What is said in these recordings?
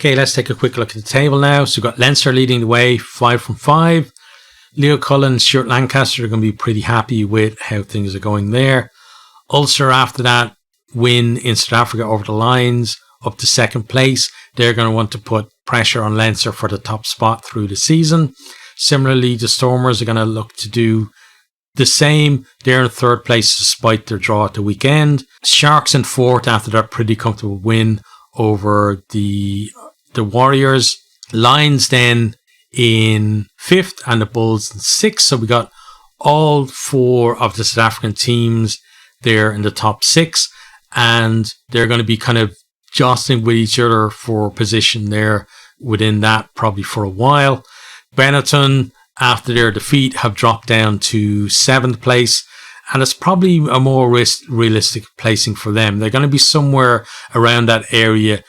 Okay, let's take a quick look at the table now. So we've got Leinster leading the way, 5 from 5. Leo Cullen, Stuart Lancaster are going to be pretty happy with how things are going there. Ulster, after that win in South Africa over the Lions, up to second place. They're going to want to put pressure on Leinster for the top spot through the season. Similarly, the Stormers are going to look to do the same. They're in third place despite their draw at the weekend. Sharks in fourth after that pretty comfortable win over the Warriors. Lions then in fifth and the Bulls in sixth. So we got all four of the South African teams there in the top six, and they're going to be kind of jostling with each other for position there within that probably for a while. Benetton, after their defeat, have dropped down to seventh place, and it's probably a more realistic placing for them. They're going to be somewhere around that area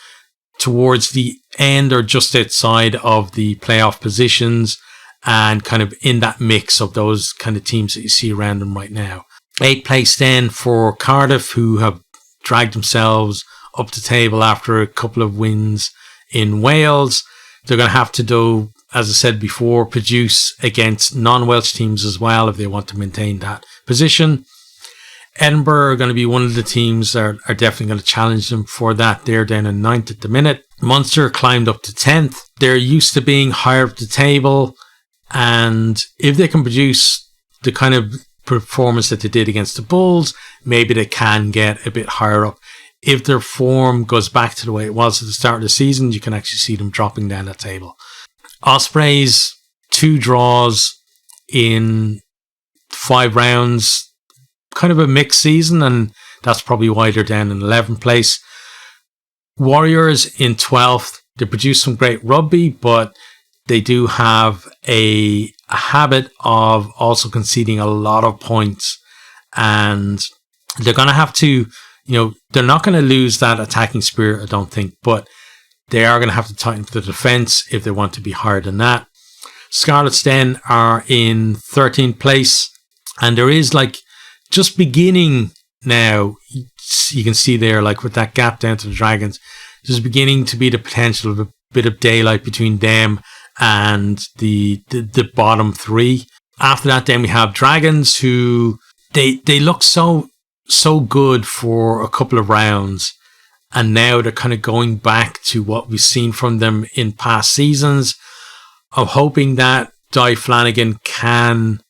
towards the end or just outside of the playoff positions, and kind of in that mix of those kind of teams that you see around them right now. Eighth place then for Cardiff, who have dragged themselves up the table after a couple of wins in Wales. They're going to have to, though, as I said before, produce against non-Welsh teams as well if they want to maintain that position. Edinburgh are going to be one of the teams that are definitely going to challenge them for that. They're down in ninth at the minute. Munster climbed up to 10th. They're used to being higher up the table, and if they can produce the kind of performance that they did against the Bulls, maybe they can get a bit higher up. If their form goes back to the way it was at the start of the season, you can actually see them dropping down that table. Ospreys, 2 draws in 5 rounds, kind of a mixed season, and that's probably why they're down in 11th place. Warriors in 12th. They produce some great rugby, but they do have a habit of also conceding a lot of points, and they're going to have to, they're not going to lose that attacking spirit, I don't think, but they are going to have to tighten up the defence if they want to be higher than that. Scarlets then are in 13th place, and there is just beginning now, you can see there, with that gap down to the Dragons, there's beginning to be the potential of a bit of daylight between them and the bottom 3. After that, then we have Dragons, who they look so good for a couple of rounds, and now they're kind of going back to what we've seen from them in past seasons. I'm hoping that Di Flanagan can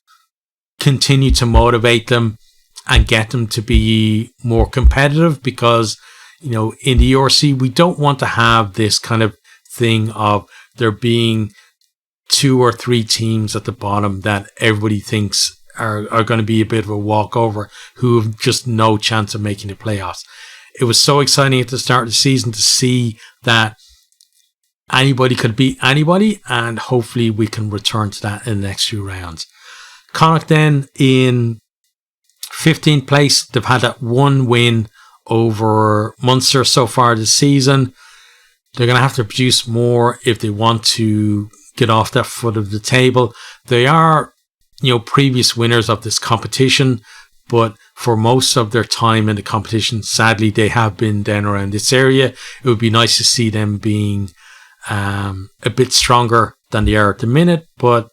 continue to motivate them and get them to be more competitive, because in the URC we don't want to have this kind of thing of there being 2 or 3 teams at the bottom that everybody thinks are going to be a bit of a walkover, who have just no chance of making the playoffs. It was so exciting at the start of the season to see that anybody could beat anybody, and hopefully we can return to that in the next few rounds. Connacht then in 15th place. They've had that 1 win over Munster so far this season. They're going to have to produce more if they want to get off that foot of the table. They are, previous winners of this competition, but for most of their time in the competition, sadly, they have been down around this area. It would be nice to see them being a bit stronger than they are at the minute, but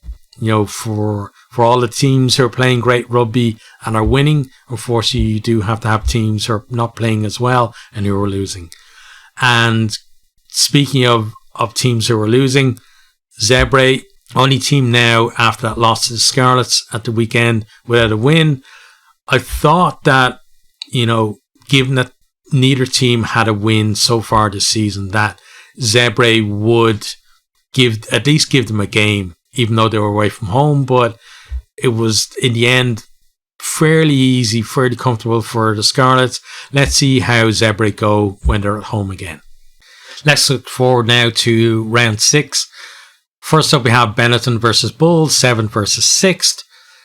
for all the teams who are playing great rugby and are winning, unfortunately, you do have to have teams who are not playing as well and who are losing. And speaking of teams who are losing, Zebre, only team now after that loss to the Scarlets at the weekend without a win. I thought that, given that neither team had a win so far this season, that Zebre would at least give them a game, even though they were away from home. But it was, in the end, fairly easy, fairly comfortable for the Scarlets. Let's see how Zebre go when they're at home again. Let's look forward now to round 6. First up, we have Benetton versus Bulls, 7th versus 6th.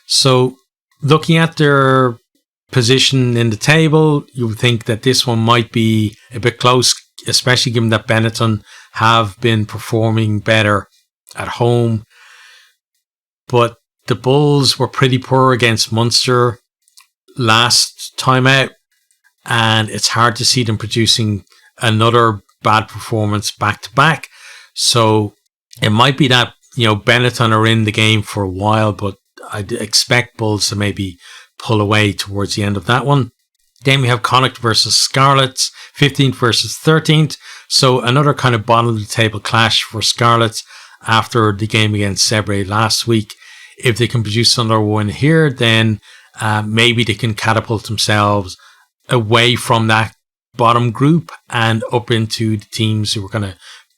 So, looking at their position in the table, you would think that this one might be a bit close, especially given that Benetton have been performing better at home. But the Bulls were pretty poor against Munster last time out, and it's hard to see them producing another bad performance back to back. So it might be that, Benetton are in the game for a while, but I'd expect Bulls to maybe pull away towards the end of that one. Then we have Connacht versus Scarlets, 15th versus 13th. So another kind of bottom of the table clash for Scarlets after the game against Zebre last week. If they can produce another one here, then maybe they can catapult themselves away from that bottom group and up into the teams who are kind of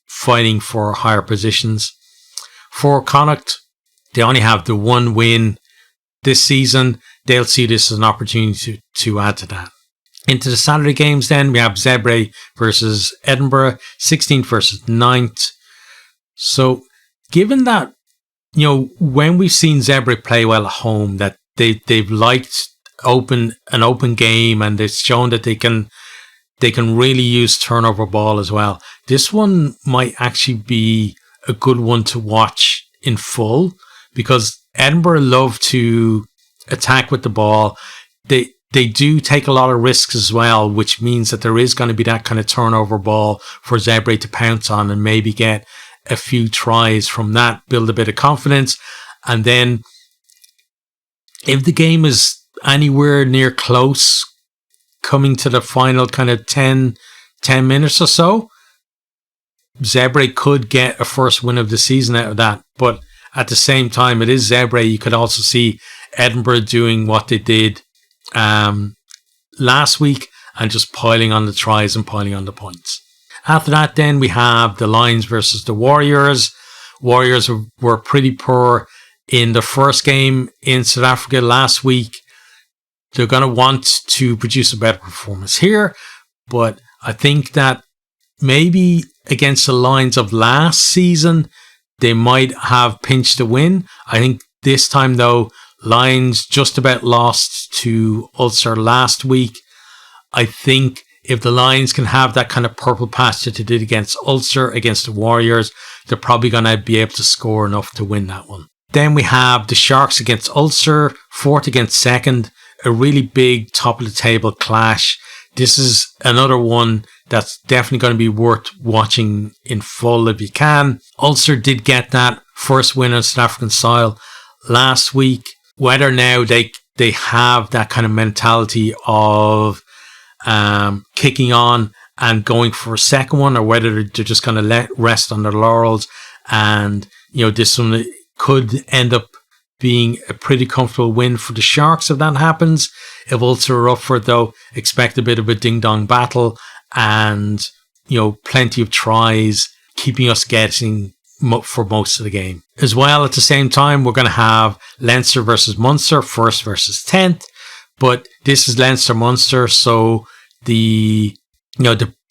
fighting for higher positions. For Connacht, they only have the one win this season. They'll see this as an opportunity to add to that. Into the Saturday games then, we have Zebre versus Edinburgh, 16th versus 9th. So given that, when we've seen Zebre play well at home, that they've liked an open game, and they've shown that they can really use turnover ball as well. This one might actually be a good one to watch in full, because Edinburgh love to attack with the ball. They do take a lot of risks as well, which means that there is going to be that kind of turnover ball for Zebre to pounce on and maybe get a few tries from that, build a bit of confidence. And then if the game is anywhere near close, coming to the final kind of 10 minutes or so, Zebre could get a first win of the season out of that. But at the same time, it is Zebre. You could also see Edinburgh doing what they did last week and just piling on the tries and piling on the points. After that, then we have the Lions versus the Warriors. Warriors were pretty poor in the first game in South Africa last week. They're going to want to produce a better performance here, but I think that maybe against the Lions of last season, they might have pinched a win. I think this time, though, Lions just about lost to Ulster last week. I think if the Lions can have that kind of purple patch that they did against Ulster, against the Warriors, they're probably going to be able to score enough to win that one. Then we have the Sharks against Ulster, 4th against 2nd, a really big top of the table clash. This is another one that's definitely going to be worth watching in full if you can. Ulster did get that first win on South African soil last week. Whether now they have that kind of mentality of kicking on and going for a second one, or whether they're just going to rest on their laurels, and this one could end up being a pretty comfortable win for the Sharks if that happens. If Ulster are up for it, though, expect a bit of a ding-dong battle and plenty of tries, keeping us guessing for most of the game. As well, at the same time, we're going to have Leinster versus Munster, 1st versus 10th. But this is Leinster-Munster, so the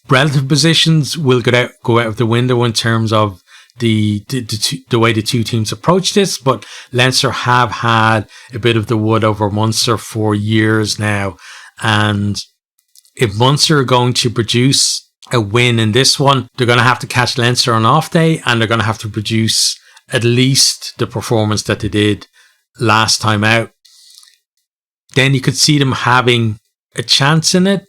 relative positions will go out of the window in terms of the way the two teams approach this. But Leinster have had a bit of the wood over Munster for years now, and if Munster are going to produce a win in this one, they're going to have to catch Leinster on off day, and they're going to have to produce at least the performance that they did last time out. Then you could see them having a chance in it.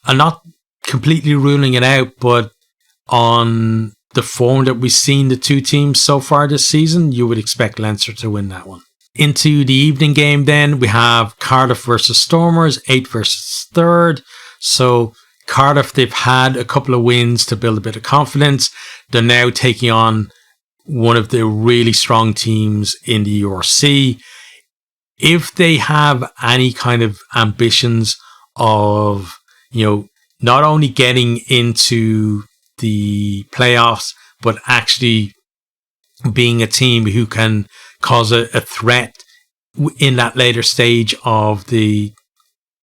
I'm not completely ruling it out, but on the form that we've seen the two teams so far this season, you would expect Leinster to win that one. Into the evening game then, we have Cardiff versus Stormers, 8th versus 3rd. So Cardiff, they've had a couple of wins to build a bit of confidence. They're now taking on one of the really strong teams in the URC. If they have any kind of ambitions of, not only getting into the playoffs, but actually being a team who can cause a threat in that later stage of the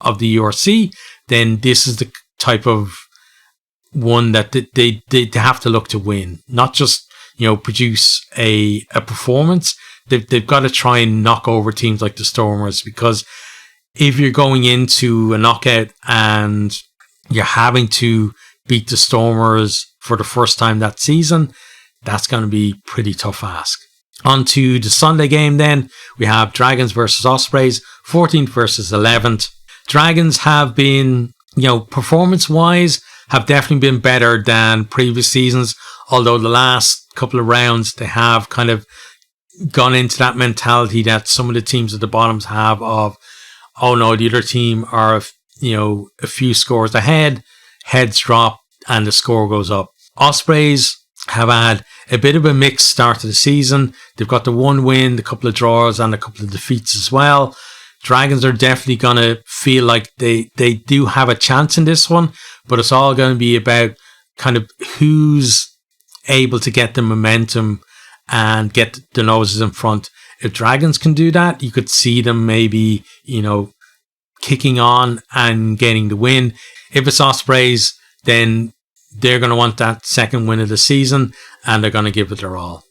URC, then this is the type of one that they have to look to win, not just produce a performance. They've got to try and knock over teams like the Stormers, because if you're going into a knockout and you're having to beat the Stormers for the first time that season, that's going to be a pretty tough ask. On to the Sunday game then, we have Dragons versus Ospreys, 14th versus 11th. Dragons have been, performance-wise, have definitely been better than previous seasons. Although the last couple of rounds, they have kind of gone into that mentality that some of the teams at the bottoms have of, oh no, the other team are, a few scores ahead, heads drop, and the score goes up. Ospreys have had a bit of a mixed start to the season. They've got the one win, a couple of draws, and a couple of defeats as well. Dragons are definitely going to feel like they do have a chance in this one, but it's all going to be about kind of who's able to get the momentum and get the noses in front. If Dragons can do that, you could see them maybe, kicking on and getting the win. If it's Ospreys, then they're going to want that second win of the season and they're going to give it their all.